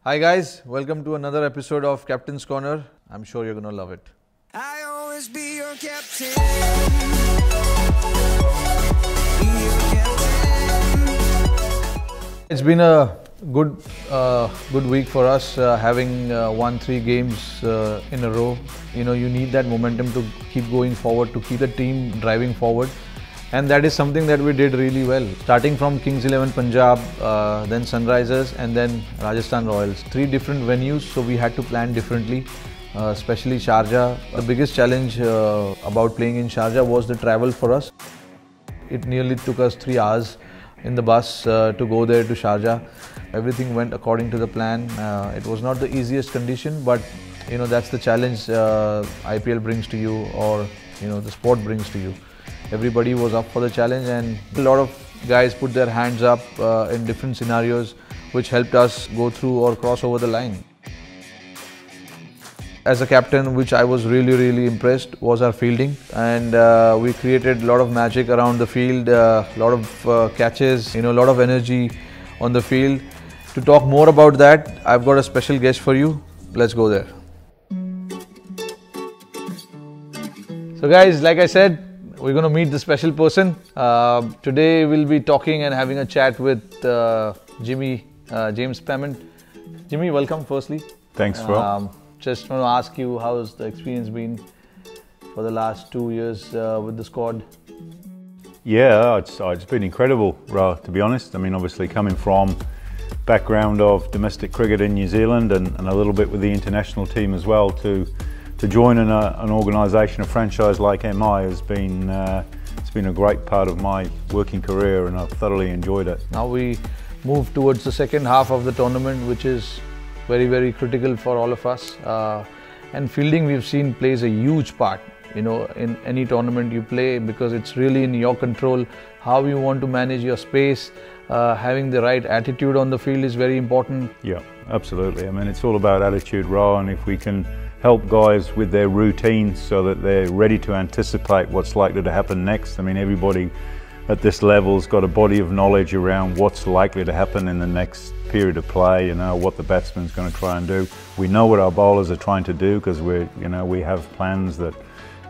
Hi guys, welcome to another episode of Captain's Corner. I'm sure you're gonna love it. I always be your captain. It's been a good week for us, having won 3 games in a row. You know, you need that momentum to keep going forward, to keep the team driving forward. And that is something that we did really well. Starting from Kings 11 Punjab, then Sunrisers and then Rajasthan Royals. 3 different venues, so we had to plan differently, especially Sharjah. The biggest challenge about playing in Sharjah was the travel for us. It nearly took us 3 hours in the bus to go there to Sharjah. Everything went according to the plan. It was not the easiest condition, but you know, that's the challenge IPL brings to you, or you know, the sport brings to you. Everybody was up for the challenge, and a lot of guys put their hands up in different scenarios, which helped us go through or cross over the line. As a captain, which I was really impressed, was our fielding, and we created a lot of magic around the field, a lot of catches, you know, a lot of energy on the field. To talk more about that, I've got a special guest for you. Let's go there. So guys, like I said, we're going to meet the special person. Today we'll be talking and having a chat with Jimmy, James Payment. Jimmy, welcome firstly. Thanks, bro. Just want to ask you, how's the experience been for the last 2 years with the squad? Yeah, it's been incredible, Ra, to be honest. I mean, obviously coming from background of domestic cricket in New Zealand and a little bit with the international team as well, to join an organisation, a franchise like MI has been it's been a great part of my working career, and I've thoroughly enjoyed it. Now we move towards the second half of the tournament, which is very critical for all of us. And fielding, we've seen, plays a huge part, you know, in any tournament you play, because it's really in your control how you want to manage your space. Having the right attitude on the field is very important. Yeah, absolutely. I mean, it's all about attitude, Ra, and if we can help guys with their routines so that they're ready to anticipate what's likely to happen next. I mean, everybody at this level's got a body of knowledge around what's likely to happen in the next period of play, you know, what the batsman's going to try and do. We know what our bowlers are trying to do, because we have plans that,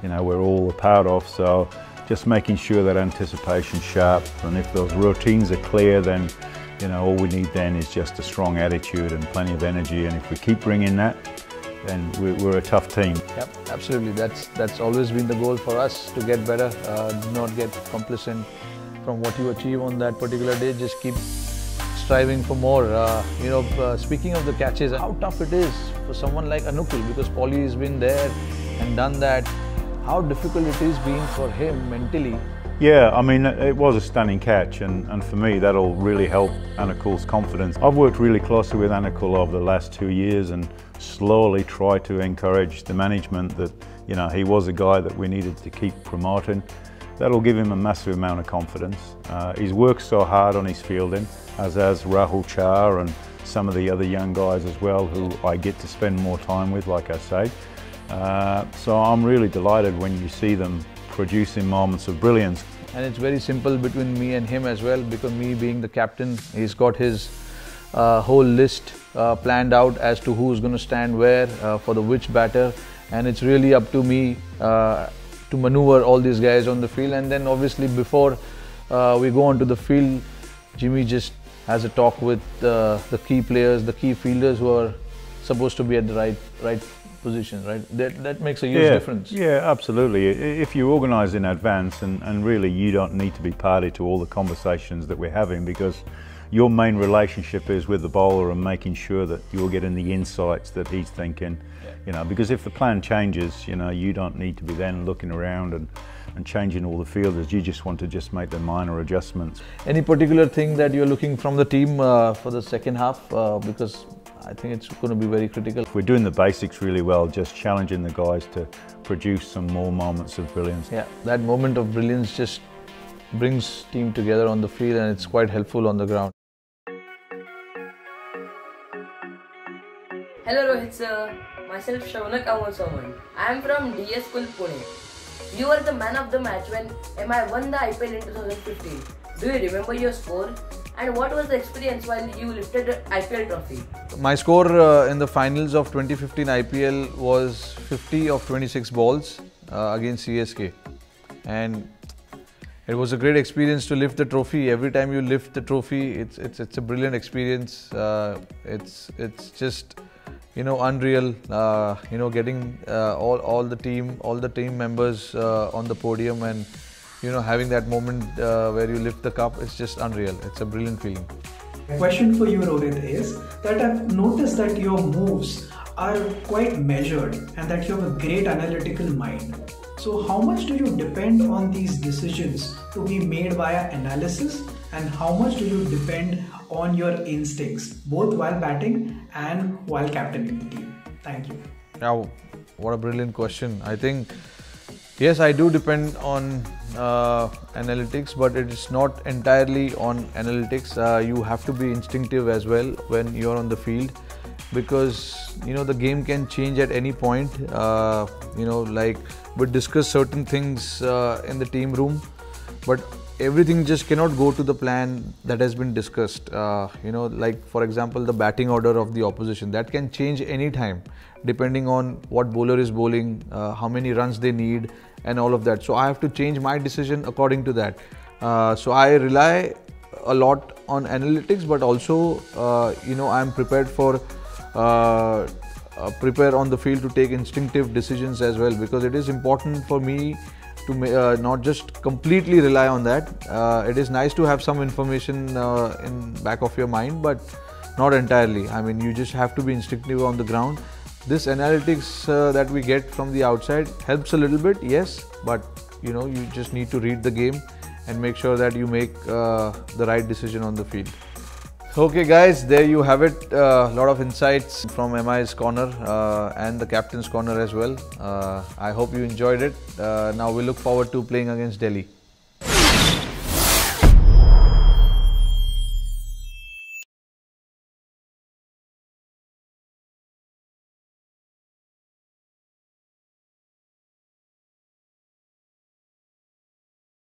you know, we're all a part of. So just making sure that anticipation's sharp, and if those routines are clear, then, you know, all we need then is just a strong attitude and plenty of energy. And if we keep bringing that, then we're a tough team. Yep, absolutely. That's always been the goal for us, to get better. Do not get complacent from what you achieve on that particular day. Just keep striving for more. Speaking of the catches, how tough it is for someone like Anukul, because Paulie has been there and done that. How difficult it is been for him mentally. Yeah, I mean, it was a stunning catch, and for me that'll really help Anukul's confidence. I've worked really closely with Anukul over the last 2 years and slowly tried to encourage the management that, you know, he was a guy that we needed to keep promoting. That'll give him a massive amount of confidence. He's worked so hard on his fielding, as has Rahul Char and some of the other young guys as well, who I get to spend more time with, like I say. So I'm really delighted when you see them producing moments of brilliance. And it's very simple between me and him as well, because me being the captain, he's got his whole list planned out as to who's going to stand where for the which batter, and it's really up to me to maneuver all these guys on the field. And then obviously before we go onto the field, Jimmy just has a talk with the key players, the key fielders who are supposed to be at the right position, right? That makes a huge difference. Yeah, absolutely. If you organise in advance, and really you don't need to be party to all the conversations that we're having, because your main relationship is with the bowler and making sure that you're getting the insights that he's thinking. You know, because if the plan changes, you know, you don't need to be then looking around and changing all the fielders. You just want to just make the minor adjustments. Any particular thing that you're looking from the team for the second half? Because I think it's going to be very critical. We're doing the basics really well, just challenging the guys to produce some more moments of brilliance. Yeah, that moment of brilliance just brings team together on the field, and it's quite helpful on the ground. Hello Rohit sir, myself Shaunak Amosaman. I am from DS School Pune. You were the man of the match when MI won the IPL in 2015. Do you remember your score? And what was the experience while you lifted the IPL trophy? My score in the finals of 2015 IPL was 50 of 26 balls against CSK, and it was a great experience to lift the trophy. Every time you lift the trophy, it's a brilliant experience. It's just, you know, unreal. You know, getting all the team members on the podium, and you know, having that moment where you lift the cup, it's just unreal. It's a brilliant feeling. My question for you, Rohit, is that I've noticed that your moves are quite measured and that you have a great analytical mind. So how much do you depend on these decisions to be made via analysis, and how much do you depend on your instincts, both while batting and while captaining the team? Thank you. Now, what a brilliant question. I think, yes, I do depend on analytics, but it is not entirely on analytics. You have to be instinctive as well when you're on the field, because you know the game can change at any point. You know, like we discuss certain things in the team room, but everything just cannot go to the plan that has been discussed. You know, like for example, the batting order of the opposition, that can change any time depending on what bowler is bowling, how many runs they need, and all of that. So I have to change my decision according to that. So I rely a lot on analytics, but also you know, I'm prepared for prepare on the field to take instinctive decisions as well, because it is important for me to not just completely rely on that. It is nice to have some information in back of your mind, but not entirely. I mean, you just have to be instinctive on the ground. This analytics that we get from the outside helps a little bit, yes, but you know, you just need to read the game and make sure that you make the right decision on the field. Okay guys, there you have it. A lot of insights from MI's corner and the captain's corner as well. I hope you enjoyed it. Now we look forward to playing against Delhi.